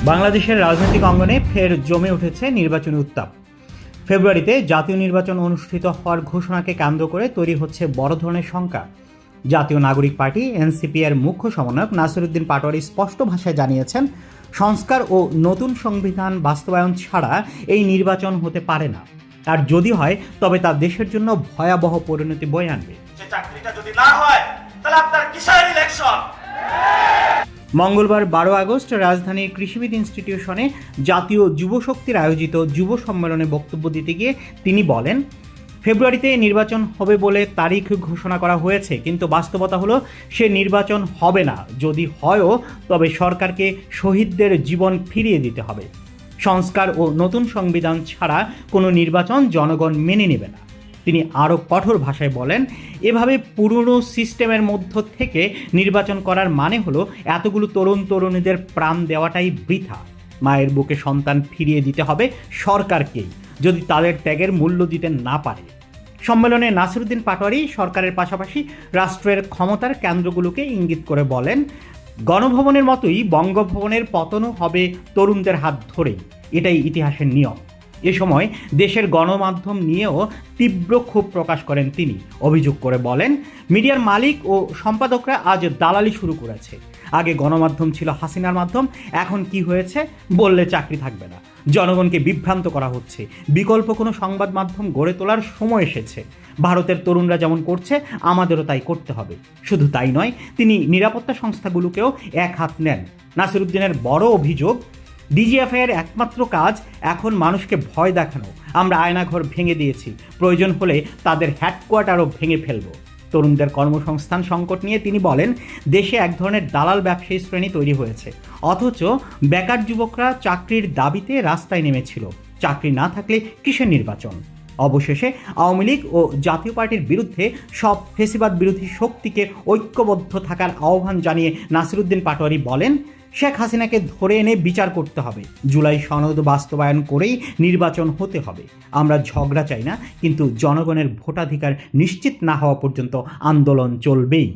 বাংলাদেশের রাজনৈতিক অঙ্গনে ফের জমে উঠেছে নির্বাচনী উত্তাপ। ফেব্রুয়ারিতে জাতীয় নির্বাচন অনুষ্ঠিত হওয়ার ঘোষণাকে কেন্দ্র করে তৈরি হচ্ছে বড় ধরনের শঙ্কা। জাতীয় নাগরিক পার্টি এনসিপি এর মুখ্য সমন্বয়ক নাসিরউদ্দিন পাটোয়ারি স্পষ্ট ভাষায় জানিয়েছেন, সংস্কার ও নতুন সংবিধান বাস্তবায়ন ছাড়া এই নির্বাচন হতে পারে না, আর যদি হয় তবে তা দেশের জন্য ভয়াবহ পরিণতি বয়ে আনবে। চাকরিটা যদি না হয় তাহলে আপনার কিসের ইলেকশন? মঙ্গলবার 12 আগস্ট রাজধানীর কৃষিবিদ ইনস্টিটিউশনে জাতীয় যুব শক্তির আয়োজিত যুব সম্মেলনে বক্তব্য দিতে গিয়ে তিনি বলেন, ফেব্রুয়ারিতে নির্বাচন হবে বলে তারিখ ঘোষণা করা হয়েছে, কিন্তু বাস্তবতা হলো সে নির্বাচন হবে না। যদি হয়ও তবে সরকারকে শহীদদের জীবন ফিরিয়ে দিতে হবে। সংস্কার ও নতুন সংবিধান ছাড়া কোনো নির্বাচন জনগণ মেনে নেবে না। তিনি আরও কঠোর ভাষায় বলেন, এভাবে পুরনো সিস্টেমের মধ্য থেকে নির্বাচন করার মানে হলো এতগুলো তরুণ তরুণীদের প্রাণ দেওয়াটাই বৃথা। মায়ের বুকে সন্তান ফিরিয়ে দিতে হবে সরকারকেই, যদি তাদের ত্যাগের মূল্য দিতে না পারে। সম্মেলনে নাসিরউদ্দিন পাটোয়ারি সরকারের পাশাপাশি রাষ্ট্রের ক্ষমতার কেন্দ্রগুলোকে ইঙ্গিত করে বলেন, গণভবনের মতোই বঙ্গভবনের পতনও হবে তরুণদের হাত ধরেই, এটাই ইতিহাসের নিয়ম। এ সময় দেশের গণমাধ্যম নিয়েও তীব্র ক্ষোভ প্রকাশ করেন তিনি। অভিযোগ করে বলেন, মিডিয়ার মালিক ও সম্পাদকরা আজ দালালি শুরু করেছে। আগে গণমাধ্যম ছিল হাসিনার মাধ্যম, এখন কি হয়েছে? বললে চাকরি থাকবে না। জনগণকে বিভ্রান্ত করা হচ্ছে। বিকল্প কোনো সংবাদ মাধ্যম গড়ে তোলার সময় এসেছে। ভারতের তরুণরা যেমন করছে, আমাদেরও তাই করতে হবে। শুধু তাই নয়, তিনি নিরাপত্তা সংস্থাগুলোকেও এক হাত নেন। নাসিরউদ্দিনের বড় অভিযোগ, ডিজিএফআই এর একমাত্র কাজ এখন মানুষকে ভয় দেখানো। আমরা আয়নাঘর ভেঙে দিয়েছি, প্রয়োজন হলে তাদের হেডকোয়ার্টারও ভেঙে ফেলব। তরুণদের কর্মসংস্থান সংকট নিয়ে তিনি বলেন, দেশে এক ধরনের দালাল ব্যবসায়ী শ্রেণী তৈরি হয়েছে, অথচ বেকার যুবকরা চাকরির দাবিতে রাস্তায় নেমেছিল। চাকরি না থাকলে কিসের নির্বাচন? অবশেষে আওয়ামী লীগ ও জাতীয় পার্টির বিরুদ্ধে সব ফেসিবাদ বিরোধী শক্তিকে ঐক্যবদ্ধ থাকার আহ্বান জানিয়ে নাসিরউদ্দিন পাটোয়ারি বলেন, শেখ হাসিনাকে ধরে এনে বিচার করতে হবে। জুলাই সনদ বাস্তবায়ন করেই নির্বাচন হতে হবে। আমরা ঝগড়া চাই না, কিন্তু জনগণের ভোটাধিকার নিশ্চিত না হওয়া পর্যন্ত আন্দোলন চলবেই।